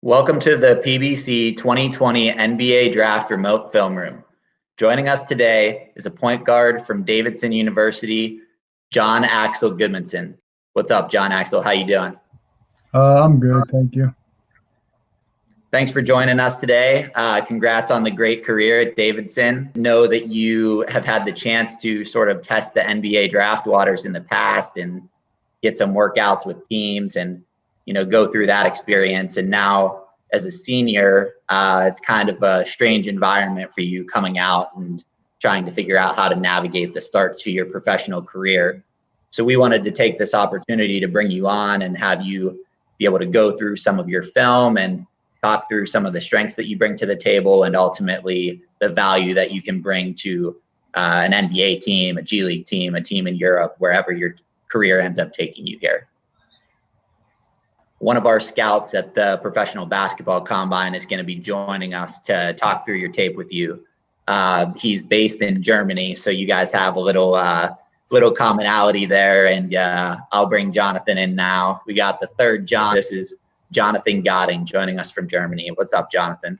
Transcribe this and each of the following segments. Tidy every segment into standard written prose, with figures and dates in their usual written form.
Welcome to the PBC 2020 NBA Draft Remote Film Room. Joining us today is a point guard from Davidson University, Jón Axel Guðmundsson. What's up, Jón Axel? How you doing? I'm good, thank you. Thanks for joining us today. Congrats on the great career at Davidson. Know that you have had the chance to sort of test the NBA draft waters in the past and get some workouts with teams and go through that experience. And now as a senior, it's kind of a strange environment for you coming out and trying to figure out how to navigate the start to your professional career. So we wanted to take this opportunity to bring you on and have you be able to go through some of your film and talk through some of the strengths that you bring to the table and ultimately the value that you can bring to an NBA team, a G League team, a team in Europe, wherever your career ends up taking you here. One of our scouts at the Professional Basketball Combine is going to be joining us to talk through your tape with you. He's based in Germany, so you guys have a little commonality there. And I'll bring Jonathan in now. We got the third John. This is Jonathan Götting joining us from Germany. What's up, Jonathan?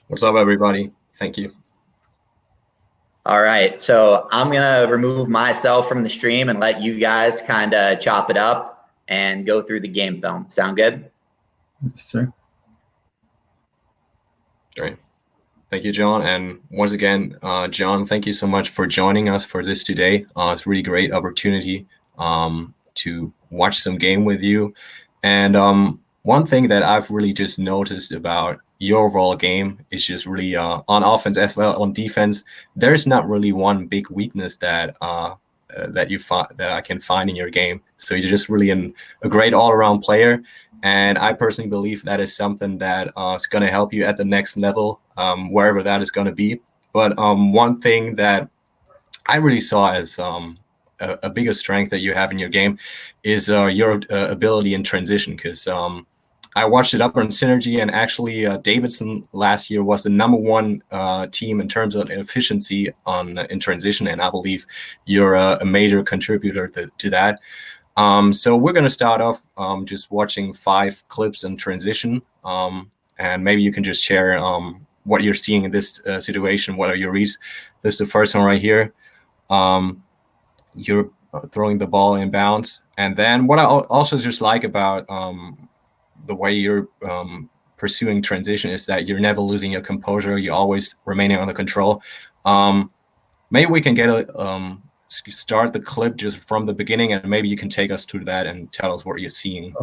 What's up, everybody? Thank you. All right, so I'm going to remove myself from the stream and let you guys kind of chop it up and go through the game film. Sound good? Yes, sir. Great. Thank you, John. And once again, John, thank you so much for joining us for this today. It's a really great opportunity to watch some game with you. And one thing that I've really just noticed about your overall game is just really on offense as well on defense. There's not really one big weakness that I can find in your game. So you're just really a great all-around player, and I personally believe that is something that is going to help you at the next level, wherever that is going to be. But one thing that I really saw as a bigger strength that you have in your game is your ability in transition, because I watched it up on Synergy, and actually Davidson last year was the #1 team in terms of efficiency in transition, and I believe you're a major contributor to that. So we're going to start off just watching 5 clips in transition, and maybe you can just share what you're seeing in this situation. What are your reads? This is the first one right here. You're throwing the ball in bounds, and then what I also just like about the way you're pursuing transition is that you're never losing your composure. You're always remaining under control. Maybe we can start the clip just from the beginning, and maybe you can take us through that and tell us what you're seeing.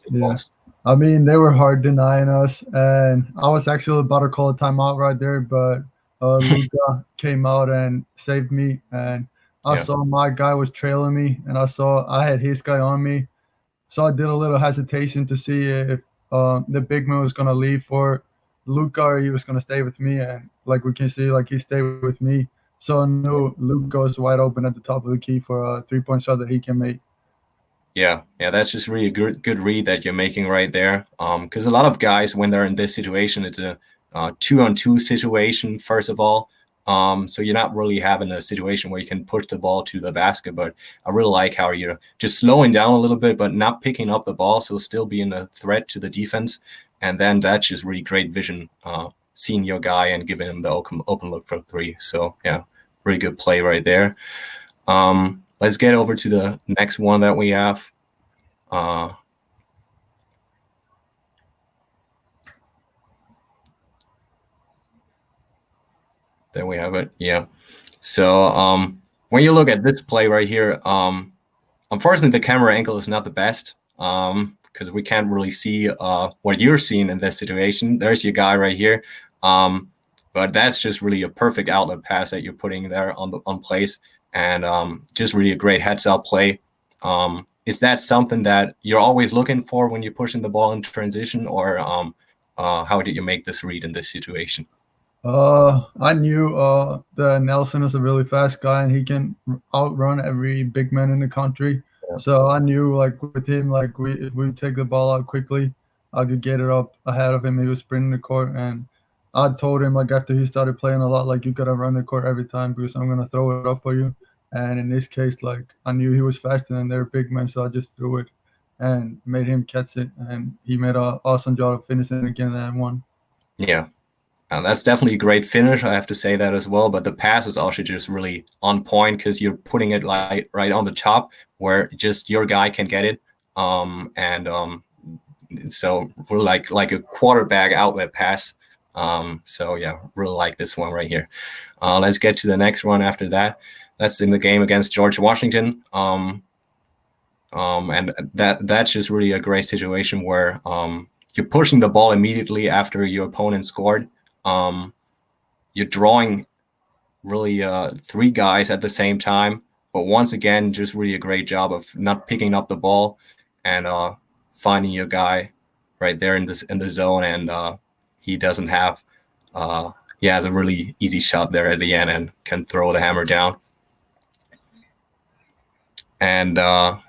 Yeah. I mean, they were hard denying us, and I was actually about to call a timeout right there, but Luka came out and saved me, and I saw my guy was trailing me, and I had his guy on me. So I did a little hesitation to see if the big man was going to leave for Luka or he was going to stay with me. And like we can see, like he stayed with me. So I knew Luka was wide open at the top of the key for a 3-point shot that he can make. Yeah, that's just really a good read that you're making right there. Because a lot of guys, when they're in this situation, it's a 2-on-2 situation, first of all. So you're not really having a situation where you can push the ball to the basket, but I really like how you're just slowing down a little bit, but not picking up the ball, so still being a threat to the defense. And then that's just really great vision, seeing your guy and giving him the open look for 3. So yeah, really good play right there. Let's get over to the next one that we have. There we have it. Yeah. So when you look at this play right here, unfortunately the camera angle is not the best because we can't really see what you're seeing in this situation. There's your guy right here. But that's just really a perfect outlet pass that you're putting there on place, and just really a great heads-up play. Is that something that you're always looking for when you're pushing the ball in transition, or how did you make this read in this situation? I knew that Nelson is a really fast guy and he can outrun every big man in the country. Yeah. So I knew, like, with him, like, if we take the ball out quickly, I could get it up ahead of him. He was sprinting the court, and I told him, like, after he started playing a lot, like, you gotta run the court every time because I'm gonna throw it up for you. And in this case, like, I knew he was faster than their big man, so I just threw it. and made him catch it. And he made an awesome job of finishing again that one. Yeah. That's definitely a great finish. I have to say that as well. But the pass is also just really on point because you're putting it like right on the top where just your guy can get it. So we're like a quarterback outlet pass. So yeah, really like this one right here. Let's get to the next one after that. That's in the game against George Washington. And that's just really a great situation where you're pushing the ball immediately after your opponent scored. You're drawing really 3 guys at the same time, but once again, just really a great job of not picking up the ball and finding your guy right there in the zone, and he doesn't have. He has a really easy shot there at the end and can throw the hammer down. And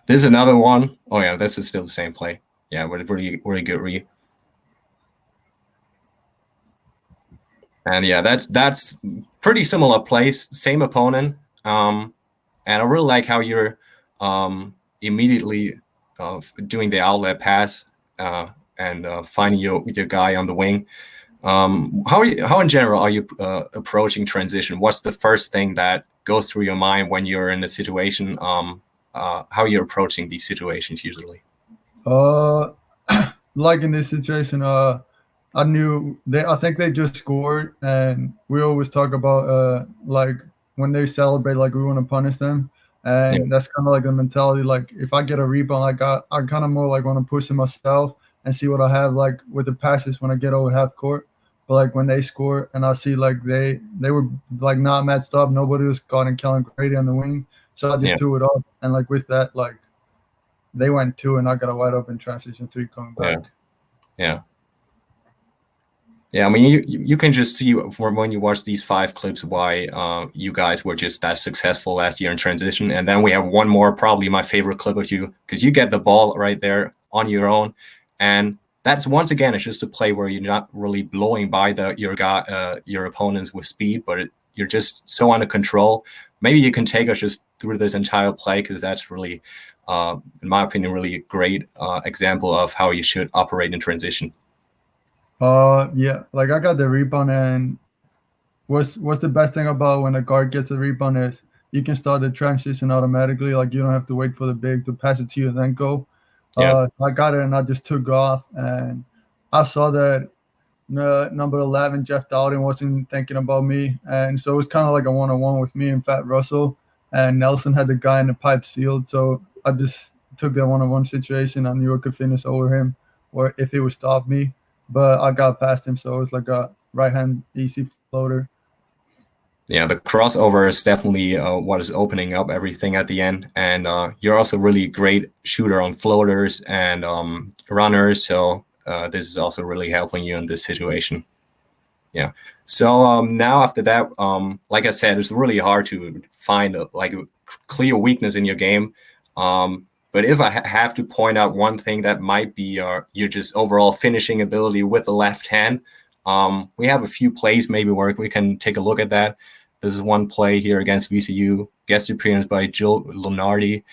this is another one. Oh yeah, this is still the same play. Yeah, but really good read. And yeah, that's pretty similar plays, same opponent. And I really like how you're immediately doing the outlet pass and finding your guy on the wing. How in general are you approaching transition? What's the first thing that goes through your mind when you're in a situation? How you're approaching these situations usually? Like in this situation, I think they just scored, and we always talk about like when they celebrate, like we want to punish them, and that's kind of like the mentality. Like if I get a rebound, like I kind of more like want to push it myself and see what I have like with the passes when I get over half court. But like when they score and I see like they were like not matched up, nobody was guarding Kellen Grady on the wing, so I just threw it up, and like with that, like they went 2 and I got a wide open transition 3 coming back. Yeah, I mean, you can just see from when you watch these 5 clips why you guys were just that successful last year in transition. And then we have one more, probably my favorite clip of you, because you get the ball right there on your own. And that's, once again, it's just a play where you're not really blowing by your opponents with speed, but you're just so under control. Maybe you can take us just through this entire play, because that's really, in my opinion, really a great example of how you should operate in transition. Yeah, like I got the rebound, and what's the best thing about when a guard gets a rebound is you can start the transition automatically. Like you don't have to wait for the big to pass it to you and then go. I got it and I just took off, and I saw that number 11 Jeff Dowden wasn't thinking about me, and so it was kind of like a one-on-one with me and Fat Russell, and Nelson had the guy in the pipe sealed, so I just took that one-on-one situation. I knew I could finish over him, or if he would stop me. But I got past him, so it was like a right-hand easy floater. Yeah, the crossover is definitely what is opening up everything at the end. And you're also really great shooter on floaters and runners, so this is also really helping you in this situation. Yeah. So now after that, like I said, it's really hard to find a clear weakness in your game. But if I have to point out one thing that might be your just overall finishing ability with the left hand, we have a few plays maybe where we can take a look at that. This is one play here against VCU, guest appearance by Joe Lunardi.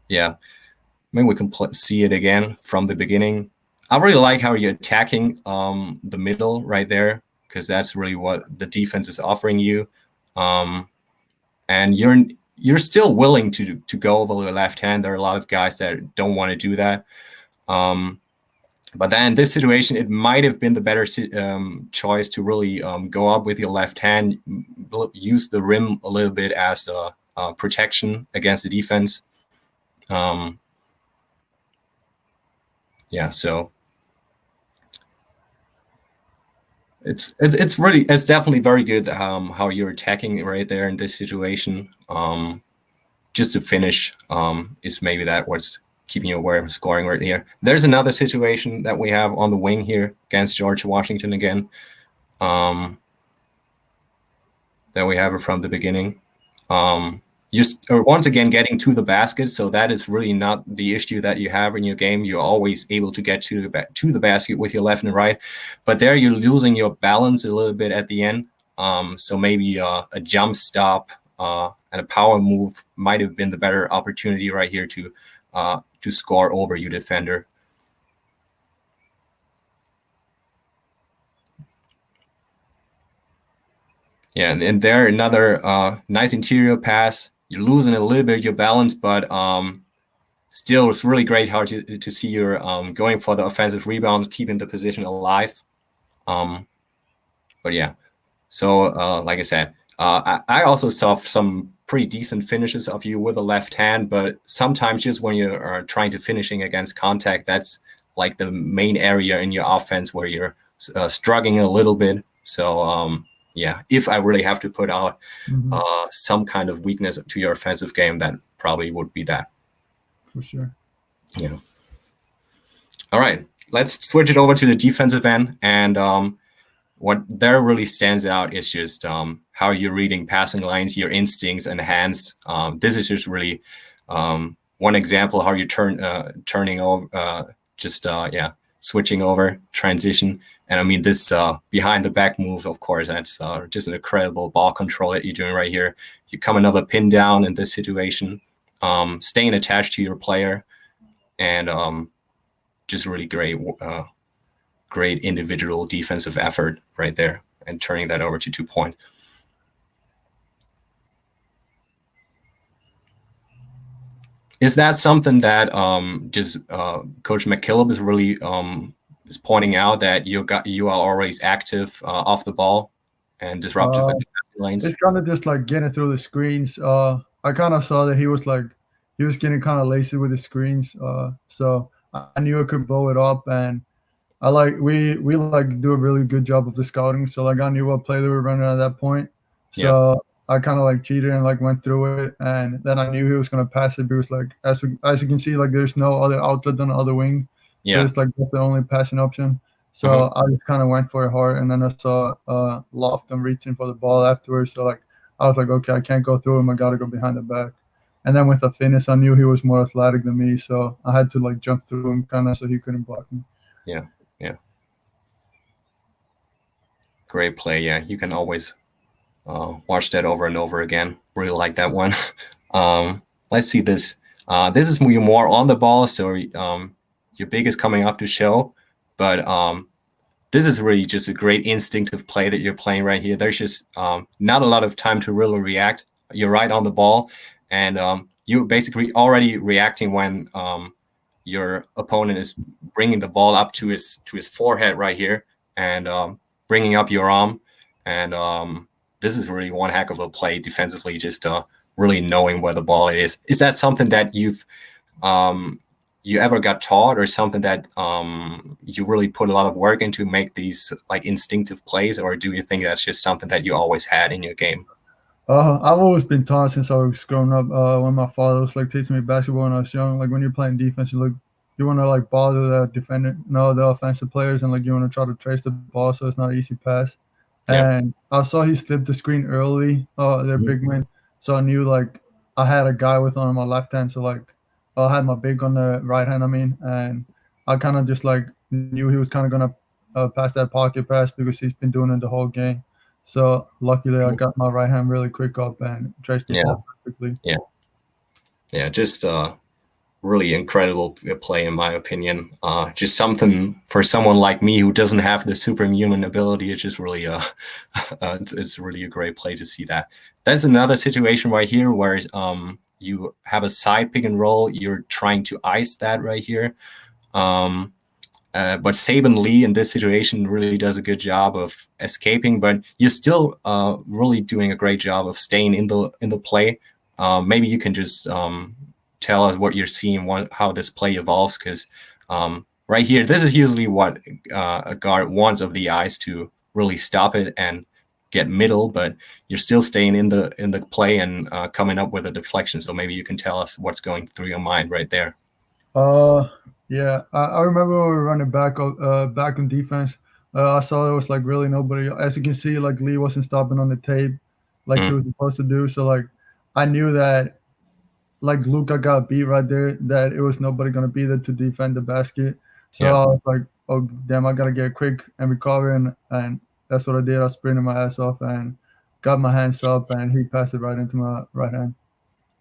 Yeah, maybe we can see it again from the beginning. I really like how you're attacking the middle right there, because that's really what the defense is offering you. And you're still willing to go over the left hand. There are a lot of guys that don't want to do that. But then in this situation, it might have been the better choice to really go up with your left hand, use the rim a little bit as a protection against the defense. Yeah, so it's definitely very good how you're attacking right there in this situation. Just to finish is maybe that what's keeping you aware of scoring right here. There's another situation that we have on the wing here against George Washington again. That we have it from the beginning. Once again getting to the basket, so that is really not the issue that you have in your game. You're always able to get to the basket with your left and right, but there you're losing your balance a little bit at the end. So maybe a jump stop and a power move might have been the better opportunity right here to to score over your defender. Yeah, and there another nice interior pass. You're losing a little bit of your balance, but still it's really great how to see you're going for the offensive rebound, keeping the position alive. But yeah, so like I said, I also saw some pretty decent finishes of you with the left hand, but sometimes just when you are trying to finishing against contact, that's like the main area in your offense where you're struggling a little bit. So yeah, if I really have to put out some kind of weakness to your offensive game, that probably would be that. For sure. Yeah. All right, let's switch it over to the defensive end. And what there really stands out is just how you're reading passing lines, your instincts and hands. This is just really one example how you turning over, switching over, transition. And I mean, this behind the back move, of course, that's just an incredible ball control that you're doing right here. You come another pin down in this situation, staying attached to your player, and just really great individual defensive effort right there, and turning that over to 2-point. Is that something that Coach McKillop is really is pointing out, that you are always active off the ball and disruptive in the lanes? It's kind of just like getting through the screens. I kind of saw that he was getting kind of lazy with the screens. So I knew I could blow it up, and we do a really good job of the scouting. So like I knew what play they were running at that point. So I kind of like cheated and like went through it, and then I knew he was gonna pass it because like as you can see, like there's no other outlet on the other wing. So it's like that's the only passing option. So I just kind of went for it hard, and then I saw Lofton reaching for the ball afterwards. So like I was like, okay, I can't go through him. I gotta go behind the back. And then with the finish, I knew he was more athletic than me, so I had to like jump through him kind of so he couldn't block me. Yeah. Great play. Yeah, you can always watch that over and over again. Really like that one. Let's see this. This is more on the ball, so your big is coming off to show, but this is really just a great instinctive play that you're playing right here. There's just not a lot of time to really react. You're right on the ball, and you're basically already reacting when your opponent is bringing the ball up to his forehead right here, and bringing up your arm. And this is really one heck of a play defensively, just really knowing where the ball is. Is that something that you ever got taught, or something that you really put a lot of work into make these like instinctive plays, or do you think that's just something that you always had in your game? I've always been taught since I was growing up. When my father was like teaching me basketball when I was young, like when you're playing defense, you want to like bother the defender, the offensive players, and like you want to try to trace the ball so it's not an easy pass. And I saw he slipped the screen early, their big man. So I knew like I had a guy with on my left hand, so like I had my big on the right hand. And I kind of just like knew he was kind of gonna pass that pocket pass because he's been doing it the whole game. So luckily I got my right hand really quick up and traced the ball perfectly. Yeah, just really incredible play in my opinion. Just something for someone like me who doesn't have the superhuman ability. It's just really it's really a great play to see that. That's another situation right here where you have a side pick and roll. You're trying to ice that right here. But Saban Lee in this situation really does a good job of escaping, but you're still really doing a great job of staying in the play. Maybe you can just tell us what you're seeing, how this play evolves, because right here, this is usually what a guard wants of the ice, to really stop it and get middle, but you're still staying in the play and coming up with a deflection. So maybe you can tell us what's going through your mind right there. Yeah, I remember when we were running back in defense. I saw there was like really nobody. As you can see, like Lee wasn't stopping on the tape like he was supposed to do. So like I knew that like Luka got beat right there, that it was nobody gonna be there to defend the basket. So I was like, oh damn, I gotta get quick and recover, and that's what I did. I sprinted my ass off and got my hands up, and he passed it right into my right hand.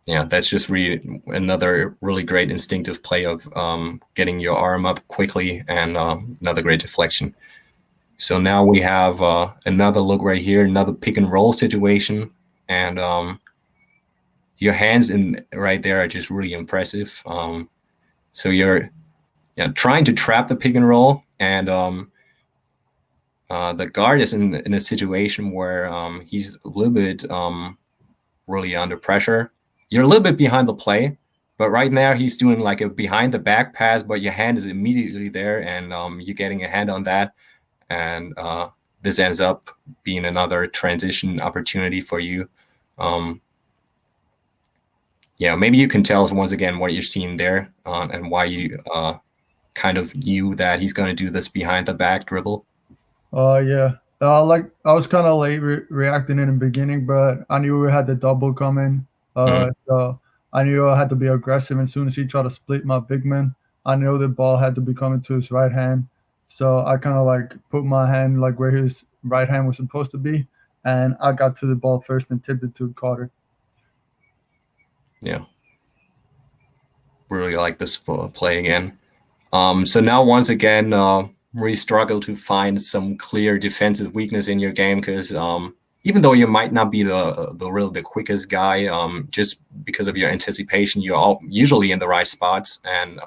Yeah, that's just really another really great instinctive play of getting your arm up quickly, and another great deflection. So now we have another look right here, another pick and roll situation, and your hands in right there are just really impressive. So you're trying to trap the pick and roll, and the guard is in a situation where he's a little bit really under pressure. You're a little bit behind the play, but right now he's doing like a behind the back pass, but your hand is immediately there, and you're getting a hand on that, and this ends up being another transition opportunity for you. Maybe you can tell us once again what you're seeing there, and why you kind of knew that he's going to do this behind the back dribble. Yeah. Like I was kind of late reacting in the beginning, but I knew we had the double coming. So I knew I had to be aggressive. As soon as he tried to split my big man, I knew the ball had to be coming to his right hand. So I kind of like put my hand like where his right hand was supposed to be, and I got to the ball first and tipped it to Carter. Yeah. Really like this play again. So now once again, really struggle to find some clear defensive weakness in your game, because even though you might not be the quickest guy, just because of your anticipation, you're all usually in the right spots, and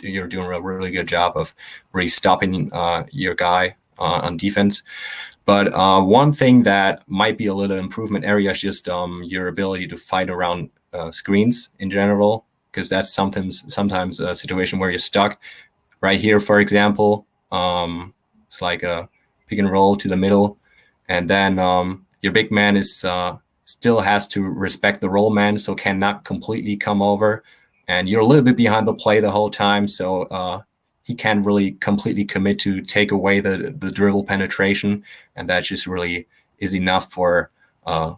you're doing a really good job of really stopping your guy on defense. But one thing that might be a little improvement area is just your ability to fight around screens in general, because that's sometimes a situation where you're stuck. Right here, for example, it's like a pick and roll to the middle, and then your big man is still has to respect the roll man, so cannot completely come over, and you're a little bit behind the play the whole time, so he can't really completely commit to take away the dribble penetration, and that just really is enough for a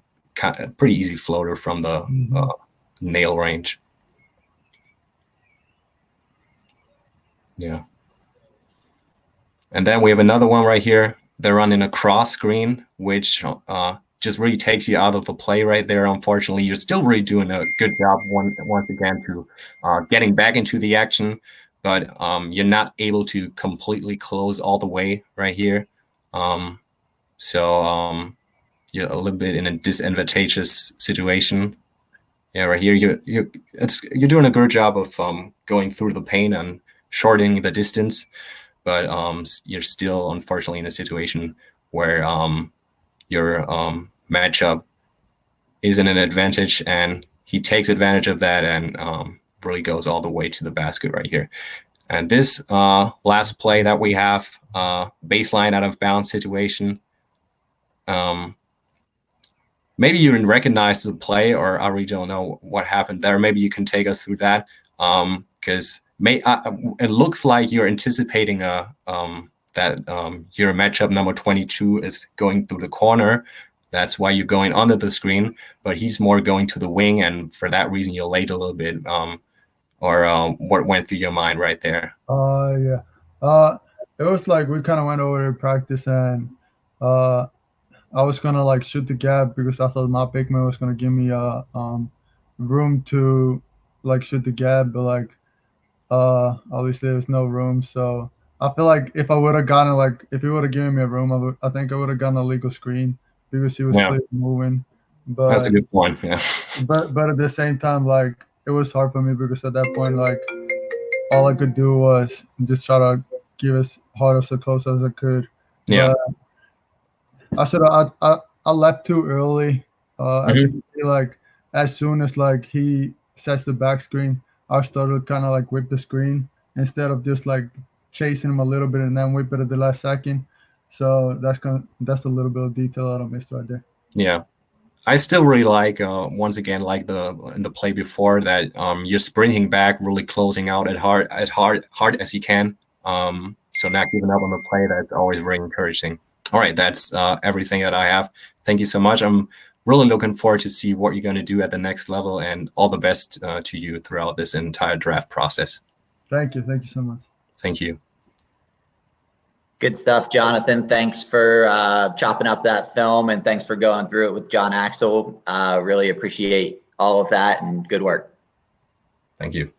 pretty easy floater from the nail range. Yeah. And then we have another one right here. They're running a cross screen, which just really takes you out of the play right there. Unfortunately, you're still really doing a good job once again to getting back into the action, but you're not able to completely close all the way right here. So you're a little bit in a disadvantageous situation. Yeah, right here you're doing a good job of going through the paint and shortening the distance, but you're still unfortunately in a situation where your matchup is in an advantage, and he takes advantage of that and really goes all the way to the basket right here. And this last play that we have, baseline out of bounds situation. Maybe you didn't recognize the play, or I really don't know what happened there. Maybe you can take us through that, because it looks like you're anticipating that your matchup number 22 is going through the corner. That's why you're going under the screen, but he's more going to the wing, and for that reason you're late a little bit. Or what went through your mind right there? Yeah. It was like we kind of went over to practice, and I was gonna like shoot the gap because I thought my big man was gonna give me room to like shoot the gap, but like obviously there was no room. So I feel like if I would have gotten like if he would have given me a room, I think I would have gotten a legal screen because he was clearly moving. But that's a good point. Yeah. But at the same time, like it was hard for me because at that point, like all I could do was just try to give as hard as close as I could. Yeah. But I said I left too early. As you can see, like as soon as like he sets the back screen, I started kind of like whip the screen instead of just like chasing him a little bit and then whip it at the last second. So that's a little bit of detail that I missed right there. Yeah, I still really like once again like in the play before that you're sprinting back, really closing out as hard as you can. So not giving up on the play, that's always very encouraging. All right, that's everything that I have. Thank you so much. I'm really looking forward to see what you're going to do at the next level, and all the best to you throughout this entire draft process. Thank you so much. Thank you. Good stuff, Jonathan. Thanks for chopping up that film, and thanks for going through it with Jón Axel. Really appreciate all of that, and good work. Thank you.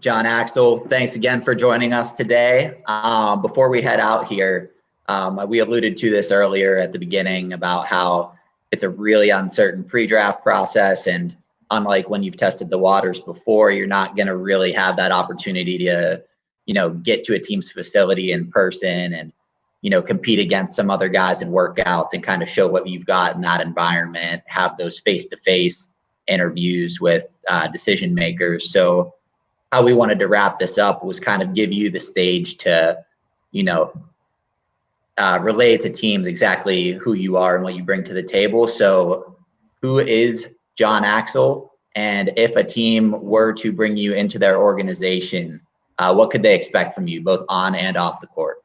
Jón Axel, thanks again for joining us today. Before we head out here, we alluded to this earlier at the beginning about how it's a really uncertain pre-draft process, and unlike when you've tested the waters before, you're not going to really have that opportunity to, get to a team's facility in person and, compete against some other guys in workouts and kind of show what you've got in that environment, have those face-to-face interviews with decision makers. So how we wanted to wrap this up was kind of give you the stage to, relay to teams exactly who you are and what you bring to the table. So who is Jón Axel? And if a team were to bring you into their organization, what could they expect from you, both on and off the court?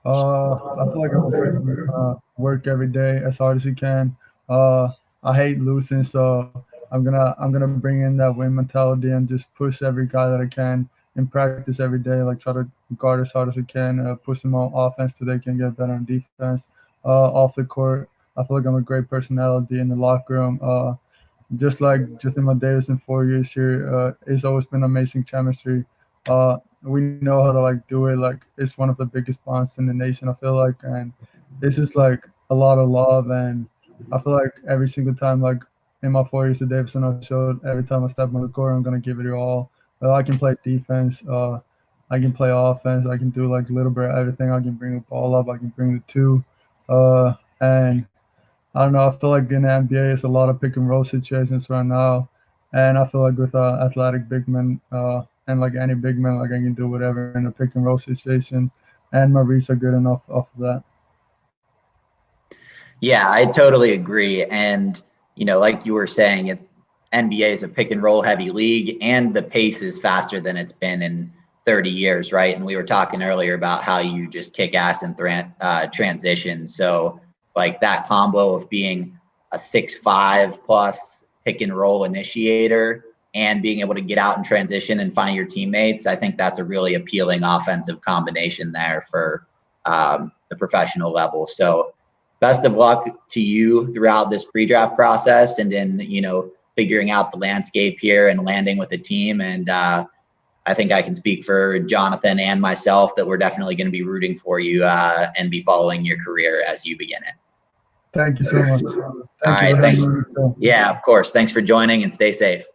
I feel like I'm gonna work every day as hard as you can. I hate losing, so I'm gonna bring in that win mentality and just push every guy that I can in practice every day. Like try to guard as hard as I can, push them on offense so they can get better on defense. Off the court, I feel like I'm a great personality in the locker room. Just in my Davidson 4 years here, it's always been amazing chemistry. We know how to do it. It's one of the biggest bonds in the nation, I feel like, and it's just a lot of love. And I feel like every single time, in my 4 years at Davidson, I showed every time I step on the court, I'm gonna give it all. I can play defense. I can play offense. I can do a little bit of everything. I can bring the ball up. I can bring the two. And I don't know. I feel like in the NBA, it's a lot of pick and roll situations right now, and I feel like with athletic big men and any big man, I can do whatever in a pick and roll situation, and my reads are good enough off of that. Yeah, I totally agree. And like you were saying, NBA is a pick and roll heavy league, and the pace is faster than it's been in 30 years, right? And we were talking earlier about how you just kick ass in transition. So that combo of being a 6'5" plus pick and roll initiator and being able to get out and transition and find your teammates, I think that's a really appealing offensive combination there for the professional level. So best of luck to you throughout this pre-draft process and in, figuring out the landscape here and landing with a team. And I think I can speak for Jonathan and myself that we're definitely going to be rooting for you and be following your career as you begin it. Thank you so much. All right, thanks. Yeah, of course. Thanks for joining, and stay safe.